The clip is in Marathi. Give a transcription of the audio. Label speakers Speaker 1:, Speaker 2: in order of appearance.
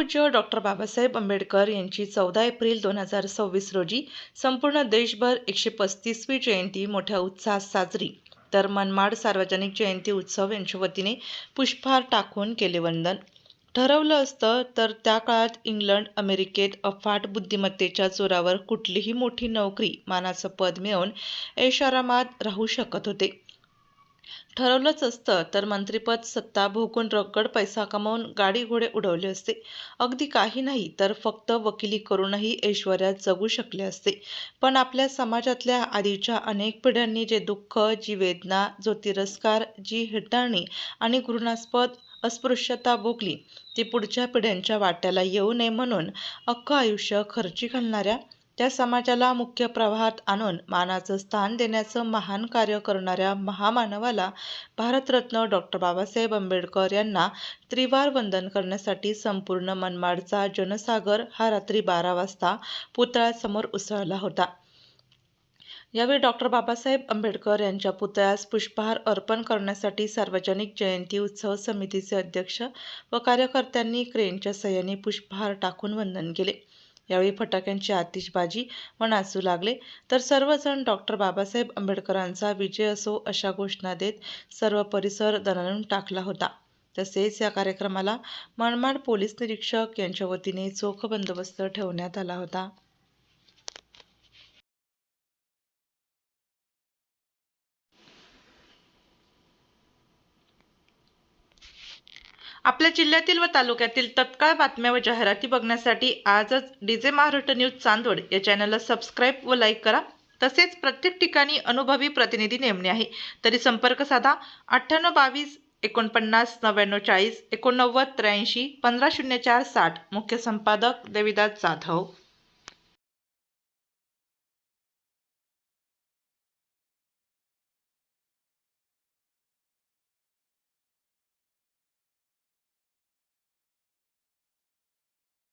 Speaker 1: परमपूज्य डॉक्टर बाबासाहेब आंबेडकर यांची 14 एप्रिल 2026 रोजी संपूर्ण देशभर 135वी जयंती मोठ्या उत्साहात साजरी. तर मनमाड सार्वजनिक जयंती उत्सव यांच्या वतीने पुष्पहार टाकून केले वंदन. ठरवलं असतं तर त्या काळात इंग्लंड, अमेरिकेत अफाट बुद्धिमत्तेच्या जोरावर कुठलीही मोठी नोकरी, मानाचं पद मिळवून ऐशारामात राहू शकत होते. ठरवलंच असतं तर मंत्रिपद, सत्ता भोगून रगड पैसा कमावून गाडी घोडे उडवले असते. अगदी काही नाही तर फक्त वकिली करूनही ऐश्वर्यात जगू शकले असते. पण आपल्या समाजातल्या आधीच्या अनेक पिढ्यांनी जे दुःख, जी वेदना, जो तिरस्कार, जी हेटाळणी आणि घृणास्पद अस्पृश्यता भोगली, ती पुढच्या पिढ्यांच्या वाट्याला येऊ नये म्हणून अख्खं आयुष्य खर्ची घालणाऱ्या, त्या समाजाला मुख्य प्रवाहात आणून मानाचं स्थान देण्याचं महान कार्य करणाऱ्या महामानवाला भारतरत्न डॉक्टर बाबासाहेब आंबेडकर यांना त्रिवार वंदन करण्यासाठी संपूर्ण मनमाडचा जनसागर हा रात्री 12 वाजता पुतळ्यासमोर उसळला होता. यावेळी डॉक्टर बाबासाहेब आंबेडकर यांच्या पुतळ्यास पुष्पहार अर्पण करण्यासाठी सार्वजनिक जयंती उत्सव समितीचे अध्यक्ष व कार्यकर्त्यांनी क्रेनच्या सहाय्याने पुष्पहार टाकून वंदन केले. यावेळी फटाक्यांची आतिषबाजी व नाचू लागले, तर सर्वजण डॉक्टर बाबासाहेब आंबेडकरांचा विजय असो अशा घोषणा देत सर्व परिसर दणाणून टाकला होता. तसेच या कार्यक्रमाला मनमाड पोलीस निरीक्षक यांच्या वतीने चोख बंदोबस्त ठेवण्यात आला होता. आपल्या जिल्ह्यातील व तालुक्यातील तत्काळ बातम्या व जाहिराती बघण्यासाठी आजच डीजे महाराष्ट्र न्यूज चांदवड या चॅनलला सबस्क्राईब व लाईक करा. तसेच प्रत्येक ठिकाणी अनुभवी प्रतिनिधी नेमणे आहे, तरी संपर्क साधा 9822 49 99 40 89 83 1504 60. मुख्य संपादक देविदास जाधव.